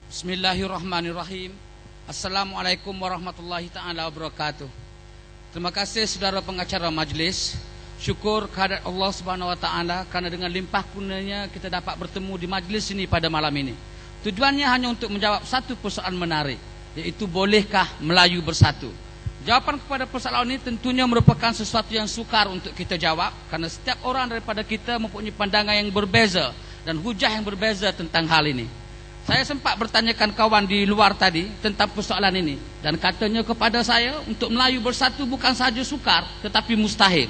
Bismillahirrahmanirrahim. Assalamualaikum warahmatullahi ta'ala wabarakatuh. Terima kasih saudara pengacara majlis. Syukur kehadirat Allah Subhanahu wa taala kerana dengan limpah kurnianya kita dapat bertemu di majlis ini pada malam ini. Tujuannya hanya untuk menjawab satu persoalan menarik, iaitu bolehkah Melayu bersatu? Jawapan kepada persoalan ini tentunya merupakan sesuatu yang sukar untuk kita jawab, kerana setiap orang daripada kita mempunyai pandangan yang berbeza dan hujah yang berbeza tentang hal ini. Saya sempat bertanyakan kawan di luar tadi tentang persoalan ini, dan katanya kepada saya untuk Melayu bersatu bukan sahaja sukar tetapi mustahil.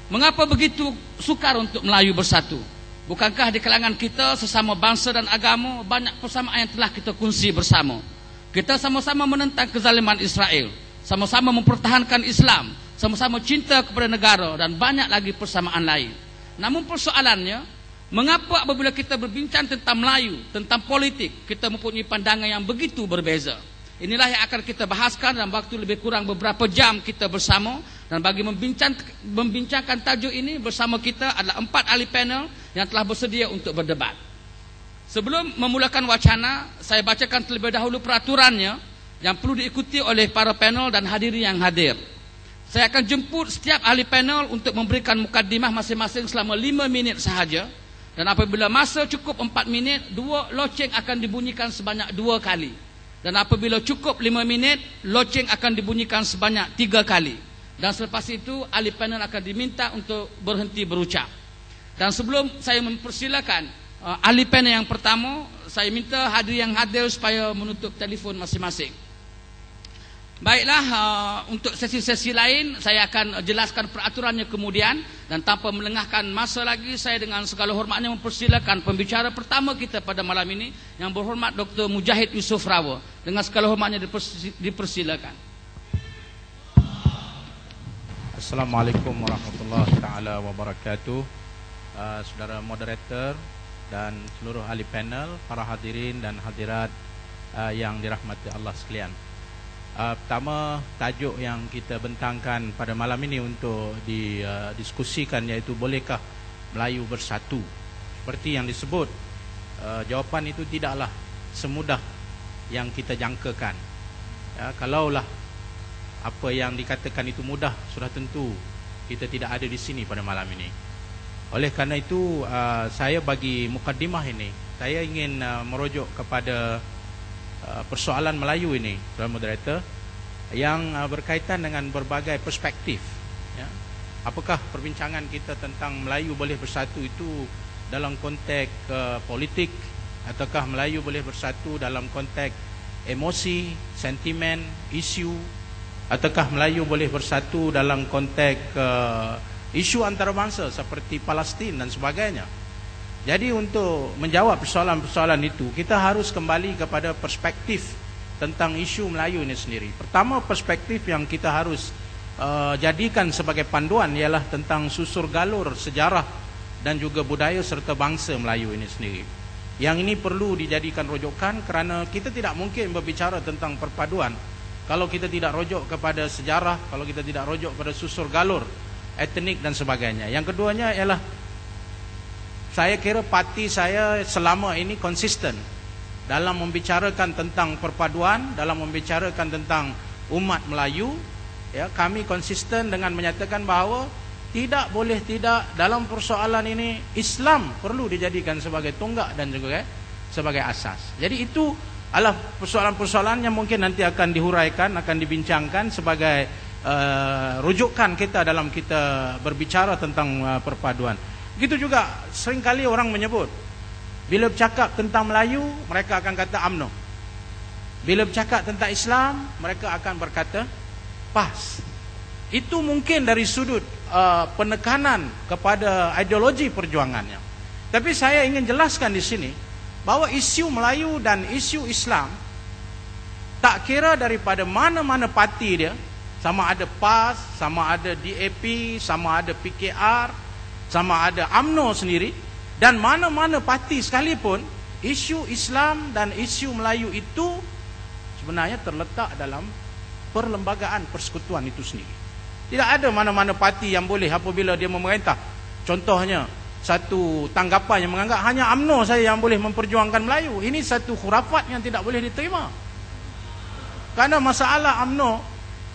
Mengapa begitu sukar untuk Melayu bersatu? Bukankah di kalangan kita sesama bangsa dan agama banyak persamaan yang telah kita kongsi bersama? Kita sama-sama menentang kezaliman Israel, sama-sama mempertahankan Islam, sama-sama cinta kepada negara, dan banyak lagi persamaan lain. Namun persoalannya, mengapa apabila kita berbincang tentang Melayu, tentang politik, kita mempunyai pandangan yang begitu berbeza? Inilah yang akan kita bahaskan dalam waktu lebih kurang beberapa jam kita bersama. Dan bagi membincangkan tajuk ini bersama kita adalah 4 ahli panel yang telah bersedia untuk berdebat. Sebelum memulakan wacana, saya bacakan terlebih dahulu peraturannya yang perlu diikuti oleh para panel dan hadirin yang hadir. Saya akan jemput setiap ahli panel untuk memberikan mukaddimah masing-masing selama 5 minit sahaja. Dan apabila masa cukup 4 minit, 2 loceng akan dibunyikan sebanyak 2 kali. Dan apabila cukup 5 minit, loceng akan dibunyikan sebanyak 3 kali. Dan selepas itu, ahli panel akan diminta untuk berhenti berucap. Dan sebelum saya mempersilakan ahli panel yang pertama, saya minta hadirin yang hadir supaya menutup telefon masing-masing. Baiklah, untuk sesi-sesi lain saya akan jelaskan peraturannya kemudian. Dan tanpa melengahkan masa lagi, saya dengan segala hormatnya mempersilakan pembicara pertama kita pada malam ini, yang berhormat Dr. Mujahid Yusof Rawa. Dengan segala hormatnya dipersilakan. Assalamualaikum warahmatullahi taala wabarakatuh. Saudara moderator dan seluruh ahli panel, para hadirin dan hadirat yang dirahmati Allah sekalian. Pertama, tajuk yang kita bentangkan pada malam ini untuk didiskusikan iaitu bolehkah Melayu bersatu. Seperti yang disebut, jawapan itu tidaklah semudah yang kita jangkakan. Kalaulah apa yang dikatakan itu mudah, sudah tentu kita tidak ada di sini pada malam ini. Oleh kerana itu, saya bagi mukaddimah ini, saya ingin merujuk kepada persoalan Melayu ini, Tuan Moderator, yang berkaitan dengan berbagai perspektif. Apakah perbincangan kita tentang Melayu boleh bersatu itu dalam konteks politik, ataukah Melayu boleh bersatu dalam konteks emosi, sentimen, isu, ataukah Melayu boleh bersatu dalam konteks isu antarabangsa seperti Palestin dan sebagainya. Jadi untuk menjawab persoalan-persoalan itu, kita harus kembali kepada perspektif tentang isu Melayu ini sendiri. Pertama, perspektif yang kita harus jadikan sebagai panduan ialah tentang susur galur sejarah dan juga budaya serta bangsa Melayu ini sendiri. Yang ini perlu dijadikan rujukan kerana kita tidak mungkin berbicara tentang perpaduan kalau kita tidak rujuk kepada sejarah, kalau kita tidak rujuk pada susur galur etnik dan sebagainya. Yang keduanya ialah, saya kira parti saya selama ini konsisten dalam membicarakan tentang perpaduan, dalam membicarakan tentang umat Melayu. Kami konsisten dengan menyatakan bahawa tidak boleh tidak dalam persoalan ini Islam perlu dijadikan sebagai tonggak dan juga sebagai asas. Jadi itu adalah persoalan-persoalan yang mungkin nanti akan dihuraikan, akan dibincangkan sebagai rujukan kita dalam kita berbicara tentang perpaduan. Begitu juga seringkali orang menyebut, bila bercakap tentang Melayu, mereka akan kata UMNO. Bila bercakap tentang Islam, mereka akan berkata PAS. Itu mungkin dari sudut penekanan kepada ideologi perjuangannya. Tapi saya ingin jelaskan di sini bahawa isu Melayu dan isu Islam, tak kira daripada mana-mana parti dia, sama ada PAS, sama ada DAP, sama ada PKR, sama ada UMNO sendiri, dan mana-mana parti sekalipun, isu Islam dan isu Melayu itu sebenarnya terletak dalam perlembagaan persekutuan itu sendiri. Tidak ada mana-mana parti yang boleh apabila dia memerintah. Contohnya, satu tanggapan yang menganggap hanya UMNO saja yang boleh memperjuangkan Melayu. Ini satu khurafat yang tidak boleh diterima. Karena masalah UMNO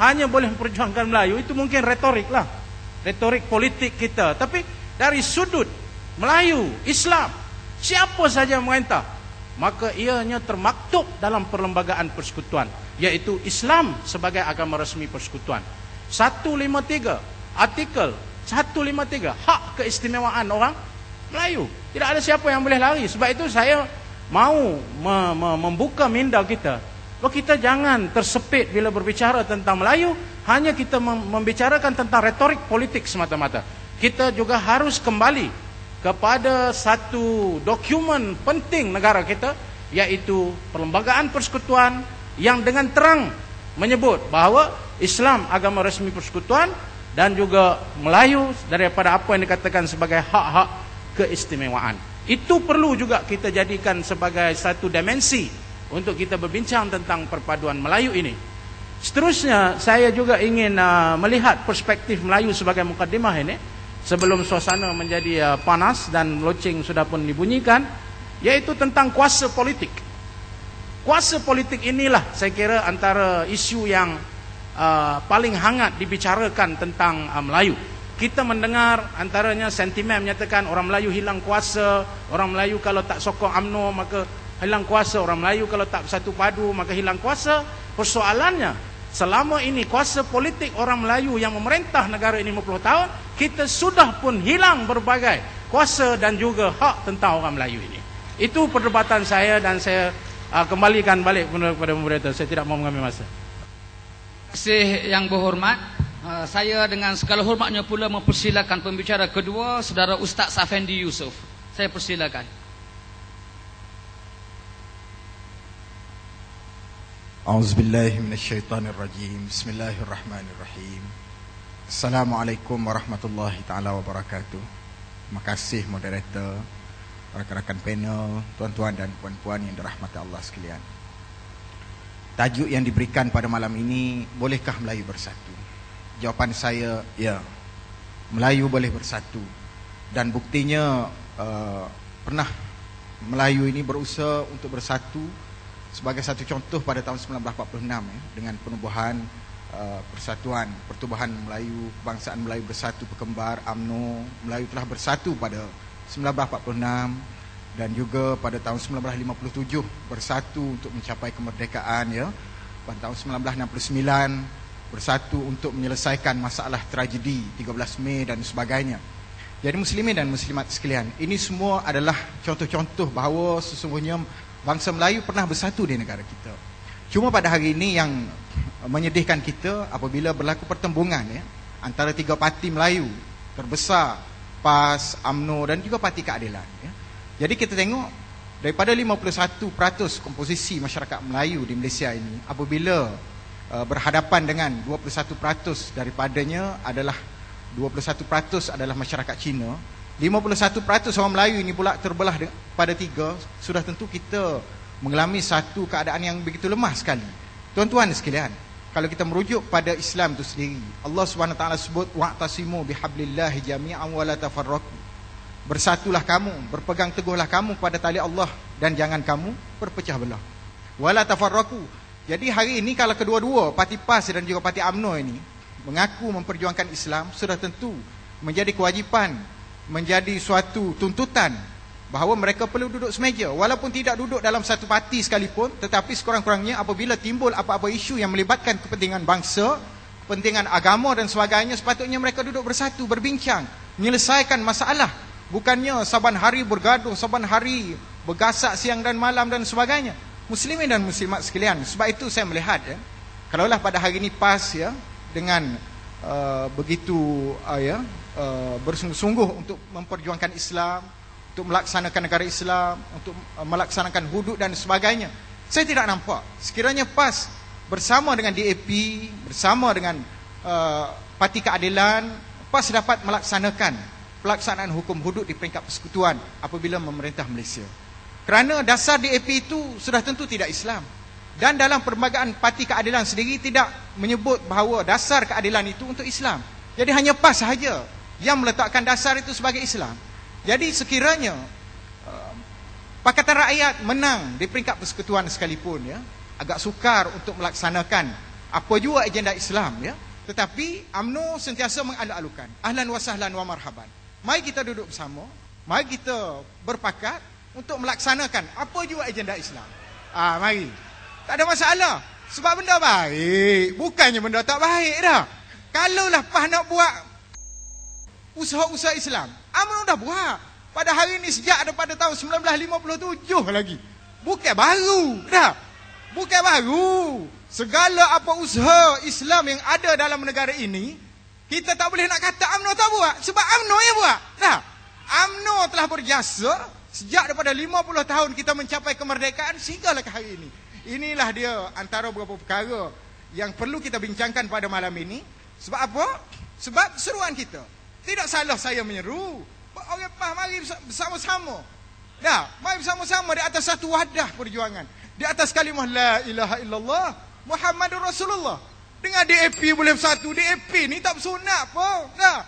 hanya boleh memperjuangkan Melayu, itu mungkin retorik lah, retorik politik kita. Tapi dari sudut Melayu, Islam, siapa saja yang merintah, maka ianya termaktub dalam perlembagaan persekutuan, iaitu Islam sebagai agama resmi persekutuan. 153, artikel 153, hak keistimewaan orang Melayu. Tidak ada siapa yang boleh lari. Sebab itu saya mau membuka minda kita, bahawa kita jangan tersepit bila berbicara tentang Melayu, hanya kita membicarakan tentang retorik politik semata-mata. Kita juga harus kembali kepada satu dokumen penting negara kita, iaitu perlembagaan persekutuan yang dengan terang menyebut bahawa Islam agama resmi persekutuan dan juga Melayu daripada apa yang dikatakan sebagai hak-hak keistimewaan. Itu perlu juga kita jadikan sebagai satu dimensi untuk kita berbincang tentang perpaduan Melayu ini. Seterusnya, saya juga ingin melihat perspektif Melayu sebagai mukadimah ini, sebelum suasana menjadi panas dan loceng sudah pun dibunyikan, yaitu tentang kuasa politik. Kuasa politik inilah saya kira antara isu yang paling hangat dibicarakan tentang Melayu. Kita mendengar antaranya sentimen menyatakan orang Melayu hilang kuasa, orang Melayu kalau tak sokong UMNO maka hilang kuasa, orang Melayu kalau tak bersatu padu maka hilang kuasa. Persoalannya, selama ini kuasa politik orang Melayu yang memerintah negara ini 50 tahun, kita sudah pun hilang berbagai kuasa dan juga hak tentang orang Melayu ini. Itu perdebatan saya dan saya kembalikan balik kepada moderator. Saya tidak mau mengambil masa. Terima kasih yang berhormat. Saya dengan segala hormatnya pula mempersilakan pembicara kedua, Saudara Ustaz Afendi Yusof. Saya persilakan. A'udzubillahi minasyaitonirrajim. Bismillahirrahmanirrahim. Assalamualaikum warahmatullahi taala wabarakatuh. Terima kasih moderator, rakan-rakan panel, tuan-tuan dan puan-puan yang dirahmati Allah sekalian. Tajuk yang diberikan pada malam ini, bolehkah Melayu bersatu? Jawapan saya, ya. Melayu boleh bersatu. Dan buktinya pernah Melayu ini berusaha untuk bersatu. Sebagai satu contoh pada tahun 1946 ya, dengan penubuhan persatuan, pertubuhan Melayu, kebangsaan Melayu Bersatu Pekembar, UMNO, Melayu telah bersatu pada 1946 dan juga pada tahun 1957 bersatu untuk mencapai kemerdekaan ya. Pada tahun 1969 bersatu untuk menyelesaikan masalah tragedi 13 Mei dan sebagainya. Jadi muslimin dan muslimat sekalian, ini semua adalah contoh-contoh bahawa sesungguhnya bangsa Melayu pernah bersatu di negara kita. Cuma pada hari ini yang menyedihkan kita apabila berlaku pertembungan ya, antara tiga parti Melayu terbesar, PAS, UMNO dan juga Parti Keadilan ya. Jadi kita tengok daripada 51% komposisi masyarakat Melayu di Malaysia ini, apabila berhadapan dengan 21% daripadanya adalah 21% adalah masyarakat Cina, 51% orang Melayu ini pula terbelah pada tiga, sudah tentu kita mengalami satu keadaan yang begitu lemah sekali. Tuan-tuan sekalian, kalau kita merujuk pada Islam itu sendiri, Allah SWT sebut wa'tasimu bihablillahi jami'an wa la tafarraqu. Bersatulah kamu, berpegang teguhlah kamu pada tali Allah dan jangan kamu berpecah belah. Wa la tafarraqu. Jadi hari ini kalau kedua-dua parti PAS dan juga parti UMNO ini mengaku memperjuangkan Islam, sudah tentu menjadi kewajipan, menjadi suatu tuntutan bahawa mereka perlu duduk semeja, walaupun tidak duduk dalam satu parti sekalipun, tetapi sekurang-kurangnya apabila timbul apa-apa isu yang melibatkan kepentingan bangsa, kepentingan agama dan sebagainya, sepatutnya mereka duduk bersatu, berbincang, menyelesaikan masalah, bukannya saban hari bergaduh, saban hari bergasak siang dan malam dan sebagainya. Muslimin dan muslimat sekalian, sebab itu saya melihat ya, kalaulah pada hari ini PAS ya, dengan begitu bersungguh-sungguh untuk memperjuangkan Islam, untuk melaksanakan negara Islam, untuk melaksanakan hudud dan sebagainya, saya tidak nampak sekiranya PAS bersama dengan DAP, bersama dengan Parti Keadilan, PAS dapat melaksanakan pelaksanaan hukum hudud di peringkat persekutuan apabila memerintah Malaysia. Kerana dasar DAP itu sudah tentu tidak Islam. Dan dalam perlembagaan Parti Keadilan sendiri tidak menyebut bahawa dasar keadilan itu untuk Islam. Jadi hanya PAS sahaja yang meletakkan dasar itu sebagai Islam. Jadi sekiranya Pakatan Rakyat menang di peringkat persekutuan sekalipun, ya, agak sukar untuk melaksanakan apa juga agenda Islam, ya, tetapi UMNO sentiasa mengalu-alukan ahlan wa sahlan wa marhaban. Mari kita duduk bersama, mari kita berpakat untuk melaksanakan apa juga agenda Islam. Mari. Tak ada masalah. Sebab benda baik, bukannya benda tak baik dah. Kalaulah PAS nak buat usaha-usaha Islam, UMNO dah buat pada hari ini sejak daripada tahun 1957 lagi. Bukan baru dah. Bukan baru. Segala apa usaha Islam yang ada dalam negara ini, kita tak boleh nak kata UMNO tak buat, sebab UMNO yang buat dah. UMNO telah berjasa sejak daripada 50 tahun kita mencapai kemerdekaan sehinggalah ke hari ini. Inilah dia antara beberapa perkara yang perlu kita bincangkan pada malam ini. Sebab apa? Sebab seruan kita. Tidak salah saya menyeru orang PAS, mari bersama-sama. Dah, mari bersama-sama di atas satu wadah perjuangan. Di atas kalimah la ilaha illallah Muhammadur Rasulullah. Dengan DAP boleh bersatu. DAP ni tak bersunat pun. Dah.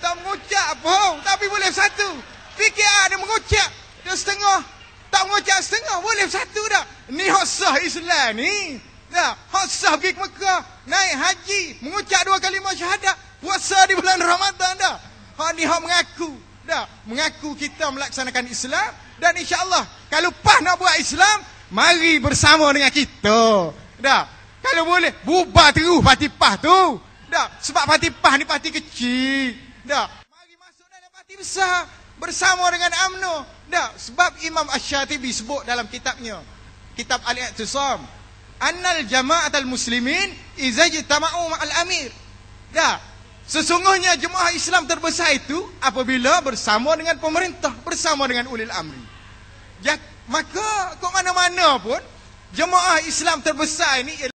Tak mengucap pun, tapi boleh bersatu. PKR dia mengucap, dia setengah. Tak mengucap setengah, boleh bersatu dah. Ni hak sah Islam ni. Dah, hak sah pergi ke Mekah, naik haji, mengucap 2 kalimah syahadat, puasa di bulan Ramadan dah. Hak ni hak mengaku. Dah, mengaku kita melaksanakan Islam. Dan insya-Allah kalau PAS nak buat Islam, mari bersama dengan kita. Dah. Kalau boleh bubar terus parti PAS tu. Dah, sebab parti PAS ni parti kecil. Dah. Mari masuk dalam parti besar bersama dengan UMNO. Dah, sebab Imam Asy-Syatibi sebut dalam kitabnya, kitab Al-I'tisam, annal jama'atul muslimin idza ijtama'u ma'al amir. Dah. Sesungguhnya jemaah Islam terbesar itu apabila bersama dengan pemerintah, bersama dengan ulil amri. Maka ke mana-mana pun jemaah Islam terbesar ini